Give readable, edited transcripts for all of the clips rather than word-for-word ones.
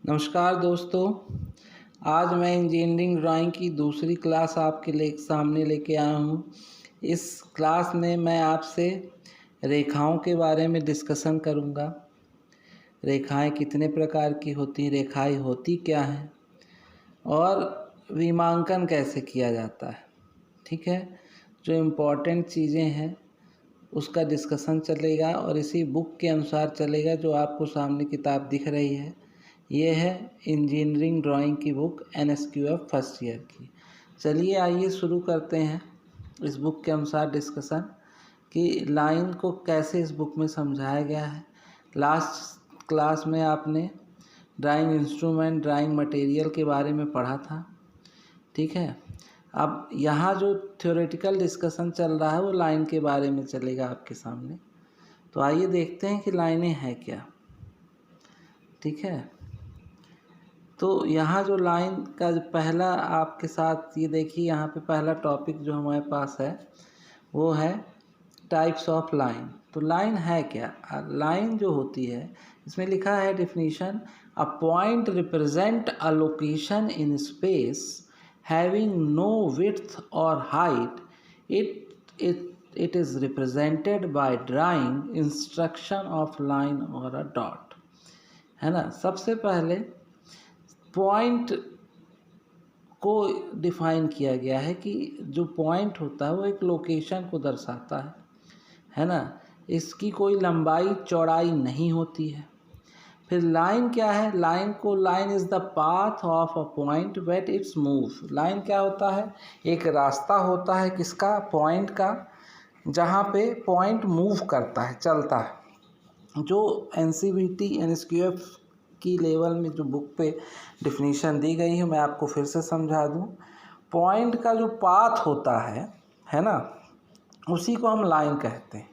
नमस्कार दोस्तों। आज मैं इंजीनियरिंग ड्राइंग की दूसरी क्लास आपके सामने लेके आया हूँ। इस क्लास में मैं आपसे रेखाओं के बारे में डिस्कशन करूँगा। रेखाएं कितने प्रकार की होती हैं, रेखाएं होती क्या हैं और विमांकन कैसे किया जाता है। ठीक है, जो इम्पोर्टेंट चीज़ें हैं उसका डिस्कशन चलेगा और इसी बुक के अनुसार चलेगा जो आपको सामने किताब दिख रही है। ये है इंजीनियरिंग ड्राइंग की बुक NSQF फर्स्ट ईयर की। चलिए आइए शुरू करते हैं इस बुक के अनुसार डिस्कशन कि लाइन को कैसे इस बुक में समझाया गया है। लास्ट क्लास में आपने ड्राइंग इंस्ट्रूमेंट, ड्राइंग मटेरियल के बारे में पढ़ा था। ठीक है, अब यहाँ जो थ्योरेटिकल डिस्कशन चल रहा है वो लाइन के बारे में चलेगा आपके सामने। तो आइए देखते हैं कि लाइनें हैं क्या। ठीक है, तो यहाँ जो लाइन का पहला आपके साथ ये देखिए, यहाँ पे पहला टॉपिक जो हमारे पास है वो है टाइप्स ऑफ लाइन। तो लाइन है क्या? लाइन जो होती है इसमें लिखा है definition, a point represent a location in space having no width or height, it is represented by drawing instruction of line or a dot. है ना। सबसे पहले पॉइंट को डिफाइन किया गया है कि जो पॉइंट होता है वो एक लोकेशन को दर्शाता है ना। इसकी कोई लंबाई चौड़ाई नहीं होती है। फिर लाइन क्या है? Line is the path of a point with its move. Line क्या होता है? एक रास्ता होता है किसका? पॉइंट का, जहाँ पे पॉइंट मूव करता है, चलता है। जो NCVT NSQF की लेवल में जो बुक पे डिफिनीशन दी गई है मैं आपको फिर से समझा दूं। पॉइंट का जो पाथ होता है ना, उसी को हम लाइन कहते हैं,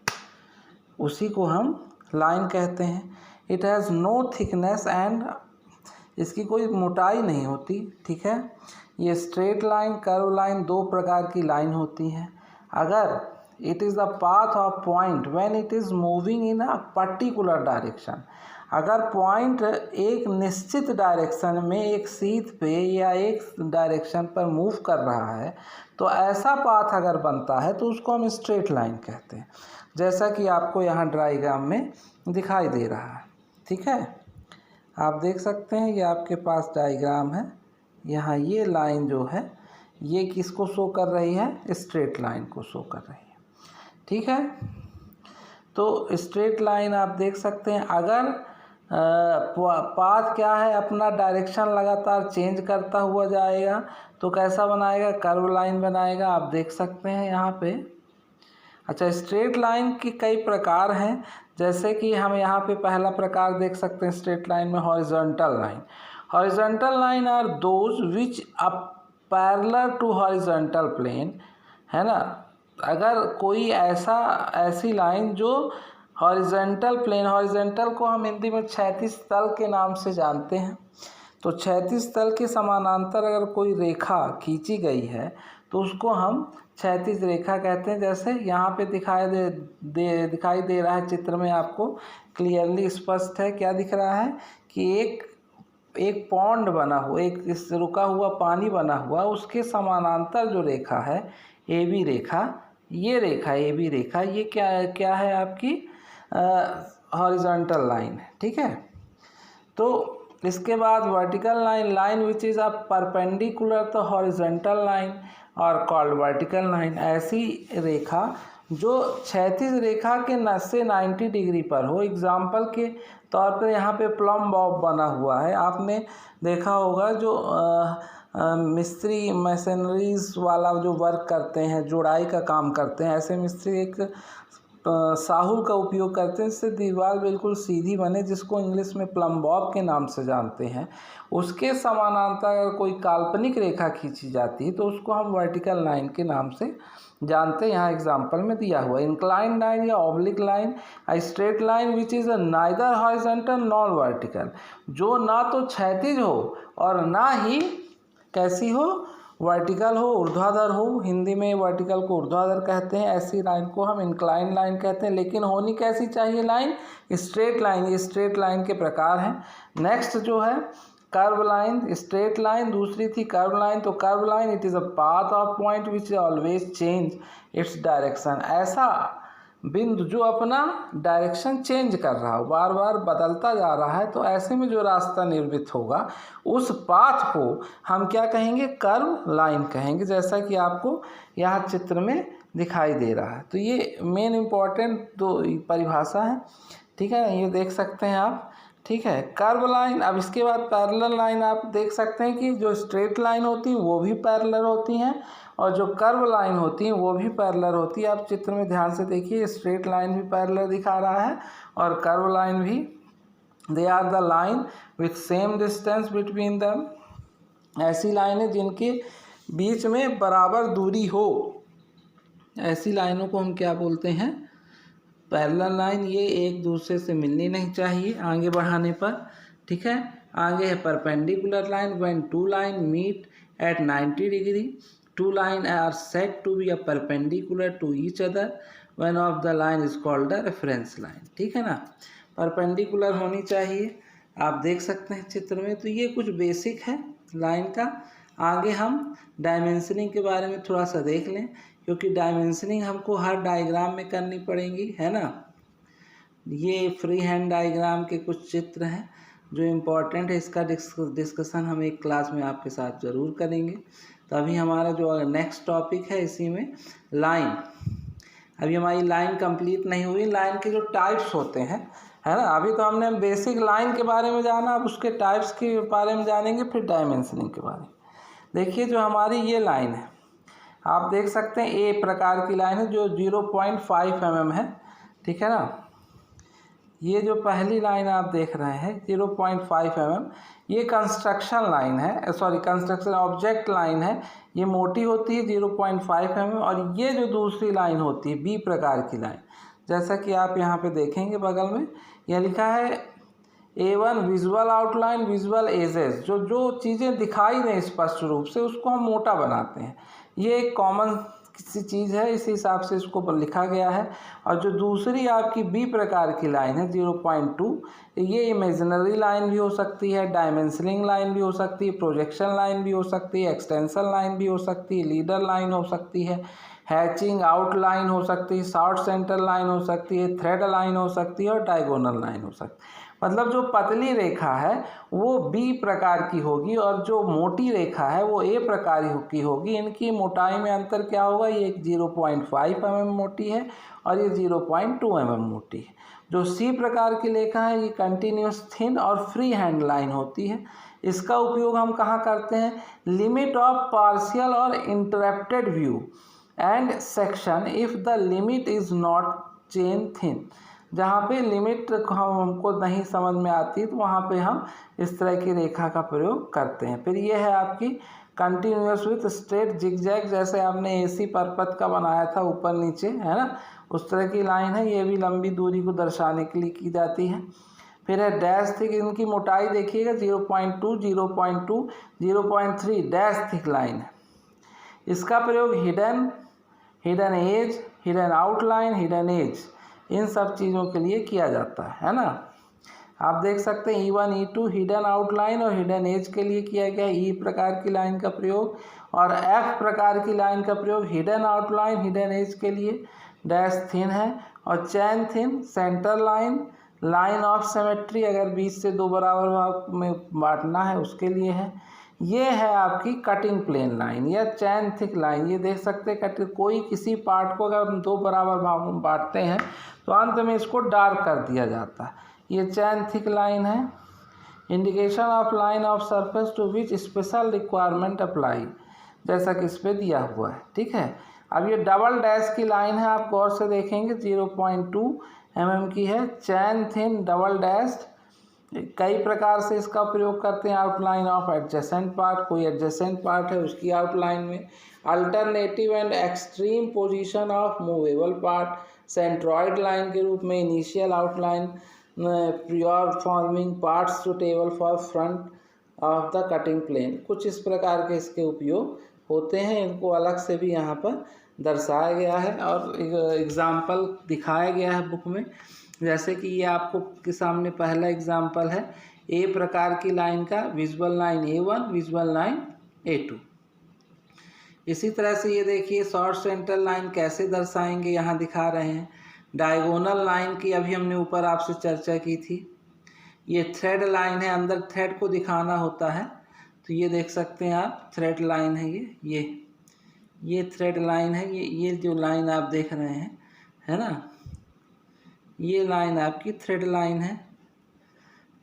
उसी को हम लाइन कहते हैं। It has no thickness and, इसकी कोई मोटाई नहीं होती। ठीक है, ये स्ट्रेट लाइन, कर्व लाइन, दो प्रकार की लाइन होती हैं। अगर it is the path of point when it is moving in a particular direction, अगर पॉइंट एक निश्चित डायरेक्शन में, एक सीध पे या एक डायरेक्शन पर मूव कर रहा है तो ऐसा पाथ अगर बनता है तो उसको हम स्ट्रेट लाइन कहते हैं, जैसा कि आपको यहाँ डायग्राम में दिखाई दे रहा है। ठीक है, आप देख सकते हैं ये आपके पास डायग्राम है। यहाँ ये लाइन जो है ये किसको शो कर रही है? स्ट्रेट लाइन को शो कर रही है। ठीक है, तो स्ट्रेट लाइन आप देख सकते हैं। अगर पाथ क्या है, अपना डायरेक्शन लगातार चेंज करता हुआ जाएगा तो कैसा बनाएगा? कर्व लाइन बनाएगा। आप देख सकते हैं यहाँ पे। अच्छा, स्ट्रेट लाइन की कई प्रकार हैं, जैसे कि हम यहाँ पे पहला प्रकार देख सकते हैं स्ट्रेट लाइन में, horizontal line. Horizontal line are those which up parallel to horizontal plane. है ना। अगर कोई ऐसी लाइन जो हॉरिजॉन्टल प्लेन, हॉरिजॉन्टल को हम हिंदी में क्षैतिज तल के नाम से जानते हैं। तो क्षैतिज तल के समानांतर अगर कोई रेखा खींची गई है तो उसको हम क्षैतिज रेखा कहते हैं। जैसे यहाँ पे दिखाई दे रहा है चित्र में, आपको क्लियरली स्पष्ट है। क्या दिख रहा है कि एक पॉन्ड बना हुआ, एक इस रुका हुआ पानी बना हुआ, उसके समानांतर जो रेखा है AB रेखा, ये रेखा AB रेखा, ये क्या है? आपकी हॉरिजॉन्टल लाइन है। ठीक है, तो इसके बाद vertical line which is a perpendicular तो हॉरिजॉन्टल लाइन और कॉल्ड वर्टिकल लाइन। ऐसी रेखा जो क्षैतिज रेखा के से 90 डिग्री पर हो। एग्जाम्पल के तौर पर यहाँ पे प्लम बॉब बना हुआ है, आपने देखा होगा। जो मिस्त्री मशीनरीज वाला जो वर्क करते हैं, जोड़ाई का काम करते हैं, ऐसे मिस्त्री एक साहुल का उपयोग करते हैं जिससे दीवार बिल्कुल सीधी बने, जिसको इंग्लिश में प्लम बॉब के नाम से जानते हैं। उसके समानांतर अगर कोई काल्पनिक रेखा खींची जाती है तो उसको हम वर्टिकल लाइन के नाम से जानते हैं। यहाँ एग्जाम्पल में दिया हुआ इंक्लाइन लाइन या oblique line, a straight line which is neither horizontal nor vertical, जो ना तो क्षैतिज हो और ना ही कैसी हो? वर्टिकल हो, ऊर्ध्वाधर हो। हिंदी में वर्टिकल को ऊर्ध्वाधर कहते हैं, ऐसी लाइन को हम इंक्लाइन लाइन कहते हैं। लेकिन होनी कैसी चाहिए लाइन? Straight line. ये स्ट्रेट लाइन के प्रकार हैं। नेक्स्ट जो है कर्व लाइन, स्ट्रेट लाइन, दूसरी थी कर्व लाइन। तो curve line it is a path of point which always change its direction, ऐसा बिंदु जो अपना डायरेक्शन चेंज कर रहा हो, बार बार बदलता जा रहा है, तो ऐसे में जो रास्ता निर्मित होगा उस पाथ को हम क्या कहेंगे, कर्व लाइन कहेंगे, जैसा कि आपको यहाँ चित्र में दिखाई दे रहा है। तो ये मेन इम्पॉर्टेंट दो परिभाषा है, ठीक है, ये देख सकते हैं आप, ठीक है। कर्व लाइन, अब इसके बाद पैरेलल लाइन आप देख सकते हैं कि जो स्ट्रेट लाइन होती है वो भी पैरेलल होती हैं और जो कर्व लाइन होती है वो भी पैरेलल होती है। आप चित्र में ध्यान से देखिए, स्ट्रेट लाइन भी पैरेलल दिखा रहा है और कर्व लाइन भी। They are the line with same distance between them, ऐसी लाइनें जिनके बीच में बराबर दूरी हो, ऐसी लाइनों को हम क्या बोलते हैं, पैरेलल लाइन। ये एक दूसरे से मिलनी नहीं चाहिए आगे बढ़ाने पर, ठीक है। आगे है perpendicular line, when two line meet at 90 degree, two line are said to be a perpendicular to each other, when of the line is called the reference line, ठीक है ना। परपेंडिकुलर होनी चाहिए, आप देख सकते हैं चित्र में। तो ये कुछ बेसिक है लाइन का। आगे हम डायमेंशनिंग के बारे में थोड़ा सा देख लें, क्योंकि डायमेंशनिंग हमको हर डायग्राम में करनी पड़ेगी, है ना। ये फ्री हैंड डायग्राम के कुछ चित्र हैं जो इम्पोर्टेंट है, इसका डिस्कशन हम एक क्लास में आपके साथ ज़रूर करेंगे। तो अभी हमारा जो नेक्स्ट टॉपिक है इसी में लाइन, अभी हमारी लाइन कंप्लीट नहीं हुई। लाइन के जो टाइप्स होते हैं, है ना, अभी तो हमने बेसिक लाइन के बारे में जाना, अब उसके टाइप्स के बारे में जानेंगे, फिर डायमेंशनिंग के बारे में। देखिए जो हमारी ये लाइन है, आप देख सकते हैं ए प्रकार की लाइन है जो 0.5 mm है, ठीक है ना। ये जो पहली लाइन आप देख रहे हैं 0.5 mm, ये कंस्ट्रक्शन लाइन है, सॉरी कंस्ट्रक्शन ऑब्जेक्ट लाइन है, ये मोटी होती है 0.5 mm। और ये जो दूसरी लाइन होती है बी प्रकार की लाइन, जैसा कि आप यहाँ पे देखेंगे बगल में यह लिखा है A1 visual outline visual edges, जो चीज़ें दिखाई दें स्पष्ट रूप से उसको हम मोटा बनाते हैं। ये एक कॉमन किसी चीज़ है, इस हिसाब से इसको लिखा गया है। और जो दूसरी आपकी बी प्रकार की लाइन है 0.2, ये इमेजिनरी लाइन भी हो सकती है, डायमेंशनिंग लाइन भी हो सकती है, प्रोजेक्शन लाइन भी हो सकती है, एक्सटेंशन लाइन भी हो सकती है, लीडर लाइन हो सकती है, हैचिंग आउट लाइन हो सकती है, शॉर्ट सेंटर लाइन हो सकती है, थ्रेड लाइन हो सकती है और डायगोनल लाइन हो सकती है। मतलब जो पतली रेखा है वो बी प्रकार की होगी और जो मोटी रेखा है वो ए प्रकार की होगी। इनकी मोटाई में अंतर क्या होगा, ये 0.5 mm मोटी है और ये 0.2 mm मोटी है। जो सी प्रकार की रेखा है ये कंटिन्यूस थिन और फ्री हैंड लाइन होती है। इसका उपयोग हम कहाँ करते हैं, लिमिट ऑफ पार्शियल और interrupted view and section if the limit is not chain thin, जहाँ पे लिमिट हमको नहीं समझ में आती तो वहाँ पे हम इस तरह की रेखा का प्रयोग करते हैं। फिर ये है आपकी कंटिन्यूअस विथ स्ट्रेट जिगजैग, जैसे आपने एसी पर्पथ का बनाया था ऊपर नीचे, है ना, उस तरह की लाइन है। ये भी लंबी दूरी को दर्शाने के लिए की जाती है। फिर है डैश थिक, इनकी मोटाई देखिएगा 0.2, 0.2, 0.3 डैश थिक लाइन है। इसका प्रयोग hidden edge, hidden outline, hidden edge, इन सब चीज़ों के लिए किया जाता है ना। आप देख सकते हैं E1 E2 हिडन आउटलाइन और हिडन एज के लिए किया गया ई प्रकार की लाइन का प्रयोग, और एफ प्रकार की लाइन का प्रयोग हिडन आउटलाइन हिडन एज के लिए। डैश थिन है और चैन thin, centre line, line of symmetry, अगर बीच से दो बराबर भाग में बांटना है उसके लिए है। ये है आपकी कटिंग प्लेन लाइन या चैन थिक लाइन। ये देख सकते हैं कोई किसी पार्ट को अगर हम दो बराबर भागों में बांटते हैं तो अंत में इसको डार्क कर दिया जाता है, ये चैन थिक लाइन है। Indication of line of surface to which special requirement apply, जैसा कि इस पर दिया हुआ है, ठीक है। अब ये डबल डैश की लाइन है, आप गौर से देखेंगे 0.2 mm की है, चैन थिन डबल डैश। कई प्रकार से इसका प्रयोग करते हैं। आउटलाइन ऑफ एडजेसेंट पार्ट, कोई एडजेसेंट पार्ट है उसकी आउटलाइन में। Alternative and extreme position of movable part, centroid line के रूप में। Initial outline pure forming parts suitable for front of the cutting plane. कुछ इस प्रकार के इसके उपयोग होते हैं, इनको अलग से भी यहाँ पर दर्शाया गया है और एग्जाम्पल दिखाया गया है बुक में। जैसे कि ये आपको के सामने पहला एग्जाम्पल है, ए प्रकार की लाइन का visual line A1, visual line A2। इसी तरह से ये देखिए शॉर्ट सेंट्रल लाइन कैसे दर्शाएंगे, यहाँ दिखा रहे हैं। डायगोनल लाइन की अभी हमने ऊपर आपसे चर्चा की थी। ये थ्रेड लाइन है, अंदर थ्रेड को दिखाना होता है, तो ये देख सकते हैं आप, थ्रेड लाइन है ये थ्रेड लाइन है। ये जो लाइन आप देख रहे हैं, है ना, ये लाइन आपकी थ्रेड लाइन है।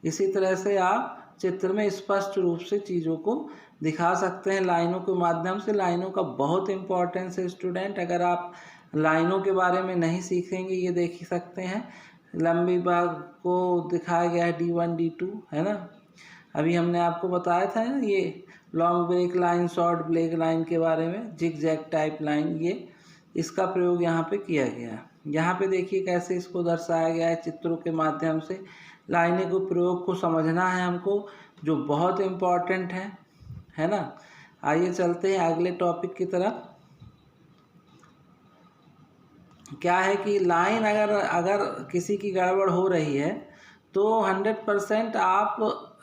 इसी तरह से आप चित्र में स्पष्ट रूप से चीज़ों को दिखा सकते हैं लाइनों के माध्यम से। लाइनों का बहुत इम्पोर्टेंस है स्टूडेंट। अगर आप लाइनों के बारे में नहीं सीखेंगे, ये देख सकते हैं लंबी भाग को दिखाया गया है D1 D2, है ना। अभी हमने आपको बताया था ना ये long break line, short break line के बारे में, जिग जैग टाइप लाइन, ये इसका प्रयोग यहाँ पे किया गया है। यहाँ पे देखिए कैसे इसको दर्शाया गया है चित्रों के माध्यम से। लाइनें को प्रयोग को समझना है हमको, जो बहुत इम्पोर्टेंट है ना। आइए चलते हैं अगले टॉपिक की तरफ। क्या है कि लाइन अगर किसी की गड़बड़ हो रही है तो 100% आप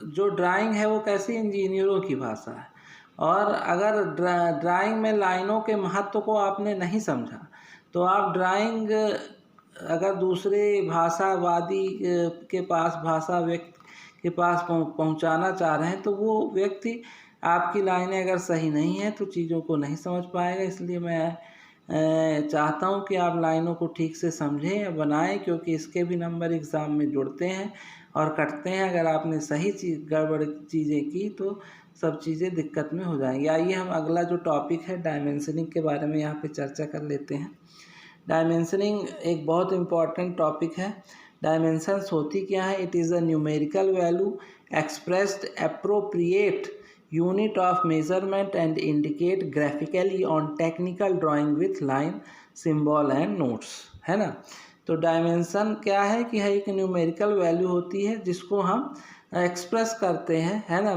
जो ड्राइंग है वो कैसी इंजीनियरों की भाषा है। और अगर ड्राइंग में लाइनों के महत्व को आपने नहीं समझा तो आप ड्राइंग अगर दूसरे भाषावादी के पास, भाषा व्यक्ति के पास पहुंचाना चाह रहे हैं, तो वो व्यक्ति आपकी लाइनें अगर सही नहीं है तो चीज़ों को नहीं समझ पाएगा। इसलिए मैं चाहता हूं कि आप लाइनों को ठीक से समझें या बनाएं, क्योंकि इसके भी नंबर एग्ज़ाम में जुड़ते हैं और कटते हैं। अगर आपने सही गड़बड़ चीज़ें की तो सब चीज़ें दिक्कत में हो जाएंगी। आइए हम अगला जो टॉपिक है डायमेंशनिंग के बारे में यहाँ पे चर्चा कर लेते हैं। डायमेंशनिंग एक बहुत इम्पॉर्टेंट टॉपिक है। डायमेंशंस होती क्या है? It is a numerical value expressed appropriate unit of measurement and indicate graphically on technical drawing with line, symbol and notes, है ना। तो डायमेंशन क्या है कि है एक न्यूमेरिकल वैल्यू होती है जिसको हम एक्सप्रेस करते हैं, है ना।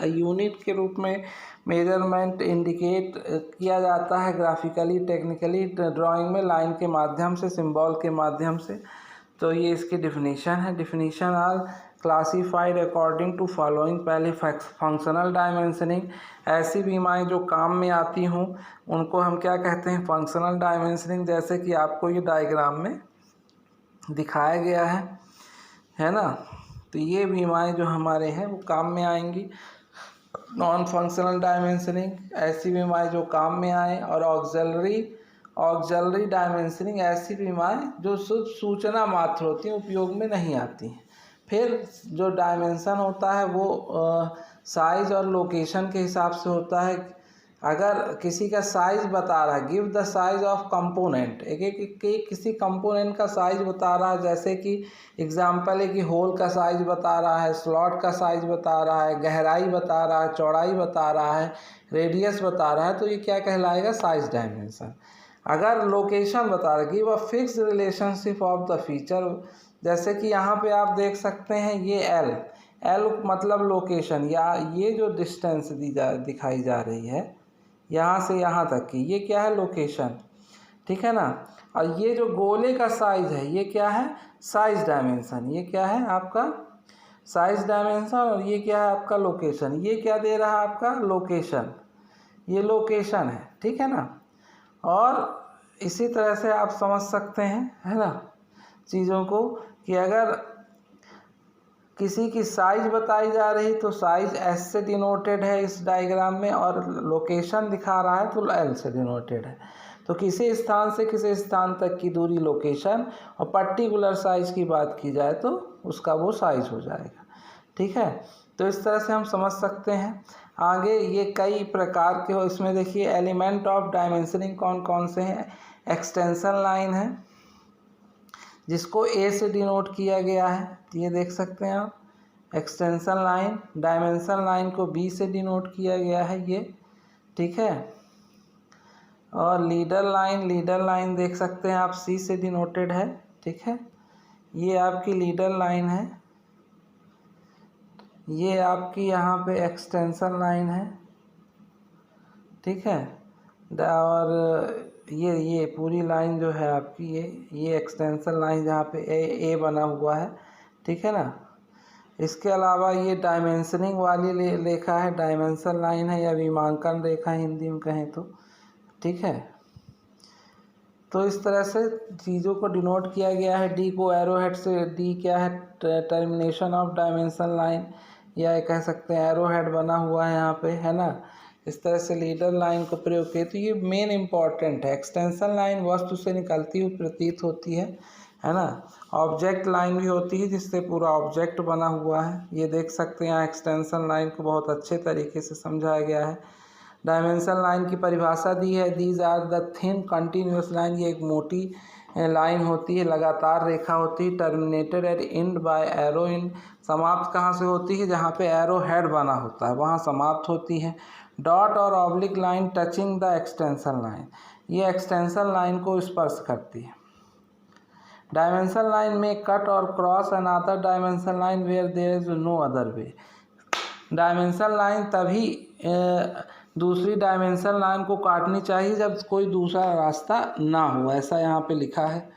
यूनिट के रूप में मेजरमेंट इंडिकेट किया जाता है ग्राफिकली, टेक्निकली ड्राइंग में लाइन के माध्यम से, सिंबल के माध्यम से। तो ये इसकी डिफिनीशन है। Definition are classified according to following. पहले फंक्शनल डायमेंशनिंग, ऐसी बीमाएँ जो काम में आती हों उनको हम क्या कहते हैं? Functional dimensioning. जैसे कि आपको ये डायग्राम में दिखाया गया है ना। तो ये बीमाएँ जो हमारे हैं वो काम में आएंगी। नॉन फंक्शनल डायमेंशनिंग, ऐसी बीमाएँ जो काम में आए। और ऑक्सिलरी डायमेंशनिंग, ऐसी बीमाएँ जो सिर्फ सूचना मात्र होती हैं, उपयोग में नहीं आती हैं। फिर जो डायमेंशन होता है वो साइज़ और लोकेशन के हिसाब से होता है। अगर किसी का साइज़ बता रहा है, give the size of component, एक किसी कंपोनेंट का साइज़ बता रहा है, जैसे कि एग्जांपल है कि होल का साइज़ बता रहा है, स्लॉट का साइज़ बता रहा है, गहराई बता रहा है, चौड़ाई बता रहा है, रेडियस बता रहा है, तो ये क्या कहलाएगा? Size dimension. अगर लोकेशन बता रहा है, give a fix relationship of the feature, जैसे कि यहाँ पे आप देख सकते हैं ये एल मतलब लोकेशन, या ये जो डिस्टेंस दिखाई जा रही है यहाँ से यहाँ तक की, ये क्या है? लोकेशन, ठीक है ना। और ये जो गोले का साइज है ये क्या है? Size dimension. ये क्या है आपका? Size dimension. और ये क्या है आपका? लोकेशन। ये क्या दे रहा है आपका? लोकेशन। ये लोकेशन है, ठीक है ना। और इसी तरह से आप समझ सकते हैं, है ना, चीज़ों को, कि अगर किसी की साइज बताई जा रही तो साइज S से डिनोटेड है इस डायग्राम में, और लोकेशन दिखा रहा है तो L से डिनोटेड है। तो किसी स्थान से किसी स्थान तक की दूरी लोकेशन, और पर्टिकुलर साइज की बात की जाए तो उसका वो साइज हो जाएगा, ठीक है। तो इस तरह से हम समझ सकते हैं। आगे ये कई प्रकार के हो, इसमें देखिए एलिमेंट ऑफ डायमेंशनिंग कौन कौन से हैं। एक्सटेंशन लाइन है जिसको A से डिनोट किया गया है, ये देख सकते हैं आप, एक्सटेंशन लाइन। डायमेंशन लाइन को B से डिनोट किया गया है ये, ठीक है। और लीडर लाइन देख सकते हैं आप, C से डिनोटेड है, ठीक है। ये आपकी लीडर लाइन है। ये आपकी यहाँ पे एक्सटेंशन लाइन है, ठीक है। और ये पूरी लाइन जो है आपकी, ये एक्सटेंशन लाइन जहाँ पे ए बना हुआ है, ठीक है ना। इसके अलावा ये डायमेंशनिंग वाली रेखा है, डायमेंशन लाइन है या विमांकन रेखा हिंदी में कहें तो, ठीक है। तो इस तरह से चीज़ों को डिनोट किया गया है। डी को एरो हेड से, डी क्या है, टर्मिनेशन ऑफ डायमेंशन लाइन, या कह सकते हैं एरो हेड बना हुआ है यहाँ पे, है ना। इस तरह से लीडर लाइन को प्रयोग किया। तो ये मेन इम्पॉर्टेंट है। एक्सटेंशन लाइन वस्तु से निकलती हुई प्रतीत होती है ना। ऑब्जेक्ट लाइन भी होती है जिससे पूरा ऑब्जेक्ट बना हुआ है। ये देख सकते हैं यहाँ एक्सटेंशन लाइन को बहुत अच्छे तरीके से समझाया गया है। डायमेंशन लाइन की परिभाषा दी है, these are the thin continuous line, ये एक मोटी लाइन होती है, लगातार रेखा होती है। Terminated at end by arrow end, समाप्त कहाँ से होती है, जहाँ पे एरो हेड बना होता है वहाँ समाप्त होती है। डॉट और oblique line touching the extension line, ये एक्सटेंशन लाइन को स्पर्श करती है। डायमेंशन लाइन में कट और cross another dimension line where there is no other way. Dimension line तभी दूसरी डायमेंशन लाइन को काटनी चाहिए जब कोई दूसरा रास्ता ना हो, ऐसा यहाँ पे लिखा है।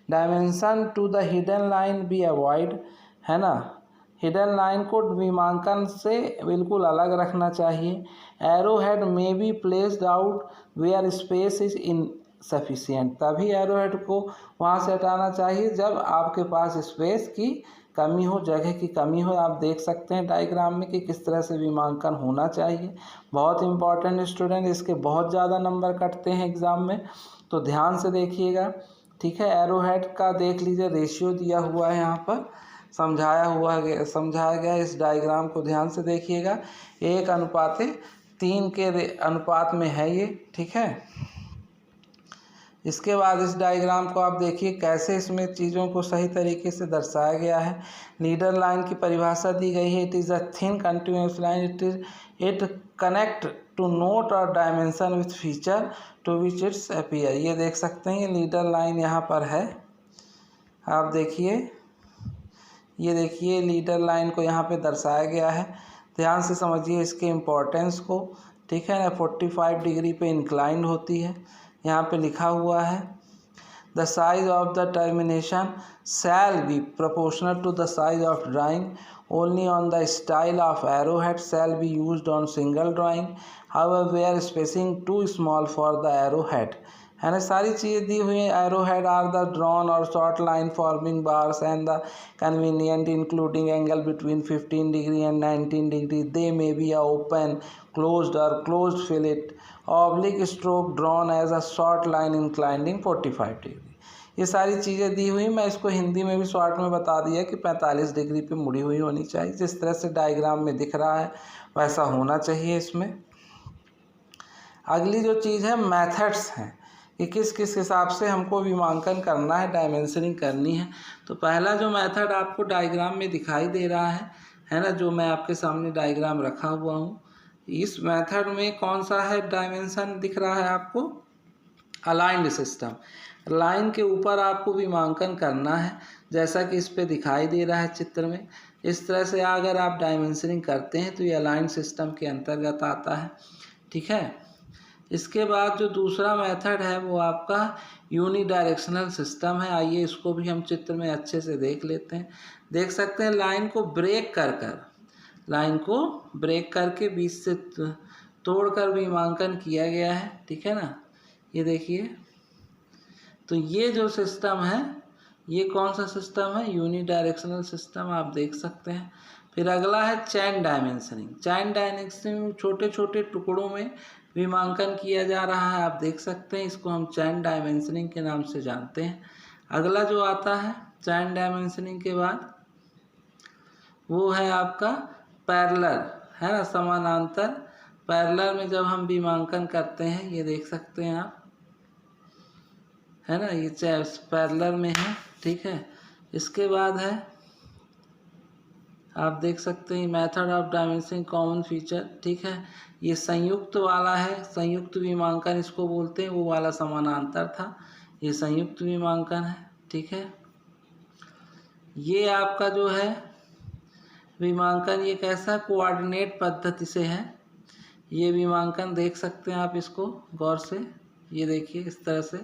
Dimension to the hidden line be avoid, है ना। हिडन लाइन को विमांकन से बिल्कुल अलग रखना चाहिए। Arrow head may be placed out where space is insufficient, तभी एरो हेड को वहाँ से हटाना चाहिए जब आपके पास स्पेस की कमी हो, जगह की कमी हो। आप देख सकते हैं डायग्राम में कि किस तरह से विमांकन होना चाहिए। बहुत इंपॉर्टेंट स्टूडेंट, इसके बहुत ज़्यादा नंबर कटते हैं एग्ज़ाम में, तो ध्यान से देखिएगा, ठीक है। एरो हेड का देख लीजिए, रेशियो दिया हुआ है यहाँ पर, समझाया गया। इस डायग्राम को ध्यान से देखिएगा, 1:3 के अनुपात में है ये, ठीक है। इसके बाद इस डायग्राम को आप देखिए कैसे इसमें चीज़ों को सही तरीके से दर्शाया गया है। लीडर लाइन की परिभाषा दी गई है, it is a thin continuous line, it connect to note or dimension with feature to which it's appear. ये देख सकते हैं, ये लीडर लाइन यहाँ पर है, आप देखिए, ये देखिए लीडर लाइन को यहाँ पे दर्शाया गया है। ध्यान से समझिए इसके इम्पोर्टेंस को, ठीक है ना। 45 डिग्री पे इंक्लाइंड होती है, यहाँ पे लिखा हुआ है the size of the termination shall be proportional to the size of drawing only on the style of arrow head shall be used on single drawing however where spacing too small for the arrow head, है ना। सारी चीज़ें दी हुई हैं। Arrow head are the drawn or short line forming bars and the convenient including angle between 15 degree and 19 degree, they may be a open closed or closed fillet oblique stroke drawn as a short line inclining 45 degree. ये सारी चीज़ें दी हुई, मैं इसको हिंदी में भी short में बता दिया कि 45 डिग्री पे मुड़ी हुई होनी चाहिए। जिस तरह से डायग्राम में दिख रहा है वैसा होना चाहिए इसमें। अगली जो चीज़ है मेथड्स हैं कि किस किस हिसाब से हमको विमांकन करना है, डायमेंशनिंग करनी है। तो पहला जो मेथड आपको डायग्राम में दिखाई दे रहा है ना, जो मैं आपके सामने डायग्राम रखा हुआ हूँ, इस मेथड में कौन सा है डायमेंशन दिख रहा है आपको, अलाइंड सिस्टम। लाइन के ऊपर आपको विमांकन करना है, जैसा कि इस पे दिखाई दे रहा है चित्र में। इस तरह से अगर आप डायमेंशनिंग करते हैं तो ये अलाइंड सिस्टम के अंतर्गत आता है, ठीक है। इसके बाद जो दूसरा मेथड है वो आपका यूनी डायरेक्शनल सिस्टम है। आइए इसको भी हम चित्र में अच्छे से देख लेते हैं। देख सकते हैं लाइन को ब्रेक करके बीच से तोड़कर विमांकन किया गया है, ठीक है ना। ये देखिए, तो ये जो सिस्टम है ये कौन सा सिस्टम है, यूनी डायरेक्शनल सिस्टम, आप देख सकते हैं। फिर अगला है चैन डायमेंशनिंग। चैन डायमेंशनिंग छोटे छोटे टुकड़ों में विमांकन किया जा रहा है, आप देख सकते हैं। इसको हम चैन डायमेंशनिंग के नाम से जानते हैं। अगला जो आता है चैन डायमेंशनिंग के बाद वो है आपका पैरेलल, है ना, समानांतर। पैरेलल में जब हम विमांकन करते हैं, ये देख सकते हैं आप, है ना, ये पैरेलल में है, ठीक है। इसके बाद है, आप देख सकते हैं method of dimensioning common feature, ठीक है। ये संयुक्त वाला है, संयुक्त विमांकन इसको बोलते हैं, वो वाला समानांतर था, ये संयुक्त विमांकन है, ठीक है। ये आपका जो है विमांकन, ये कैसा कोऑर्डिनेट पद्धति से है ये विमांकन, देख सकते हैं आप इसको गौर से। ये देखिए इस तरह से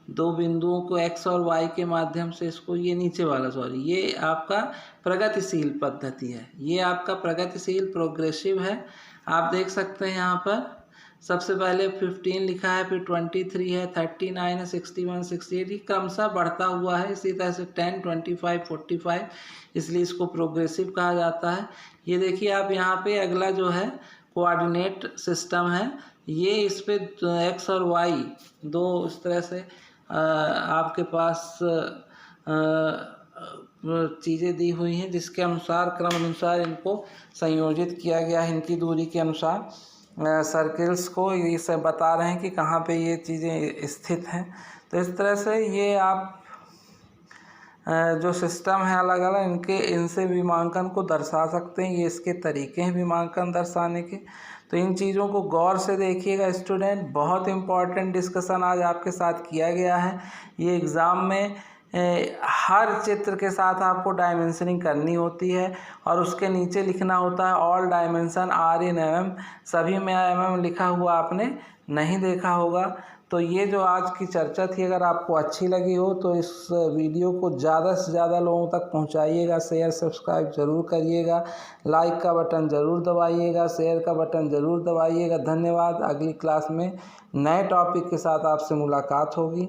दो बिंदुओं को x और y के माध्यम से इसको, ये नीचे वाला सॉरी, ये आपका प्रगतिशील पद्धति है, ये आपका प्रगतिशील प्रोग्रेसिव है। आप देख सकते हैं यहाँ पर सबसे पहले 15 लिखा है, फिर 23 है, 39 है, 61, 68, ये क्रमशः बढ़ता हुआ है। इसी तरह से 10, 25, 45, इसलिए इसको प्रोग्रेसिव कहा जाता है। ये देखिए आप यहाँ पे अगला जो है कोऑर्डिनेट सिस्टम है, ये इस पे x और y दो इस तरह से आपके पास चीज़ें दी हुई हैं, जिसके अनुसार क्रम अनुसार इनको संयोजित किया गया है, इनकी दूरी के अनुसार सर्किल्स को ये सब बता रहे हैं कि कहाँ पे ये चीज़ें स्थित हैं। तो इस तरह से ये आप जो सिस्टम है अलग अलग इनसे विमांकन को दर्शा सकते हैं। ये इसके तरीके हैं विमांकन दर्शाने के। तो इन चीज़ों को गौर से देखिएगा स्टूडेंट, बहुत इम्पॉर्टेंट डिस्कशन आज आपके साथ किया गया है। ये एग्ज़ाम में हर चित्र के साथ आपको डायमेंशनिंग करनी होती है और उसके नीचे लिखना होता है all dimension are in mm। सभी में mm लिखा हुआ आपने नहीं देखा होगा। तो ये जो आज की चर्चा थी, अगर आपको अच्छी लगी हो तो इस वीडियो को ज़्यादा से ज़्यादा लोगों तक पहुंचाइएगा, शेयर सब्सक्राइब ज़रूर करिएगा, लाइक का बटन ज़रूर दबाइएगा, शेयर का बटन ज़रूर दबाइएगा। धन्यवाद। अगली क्लास में नए टॉपिक के साथ आपसे मुलाकात होगी।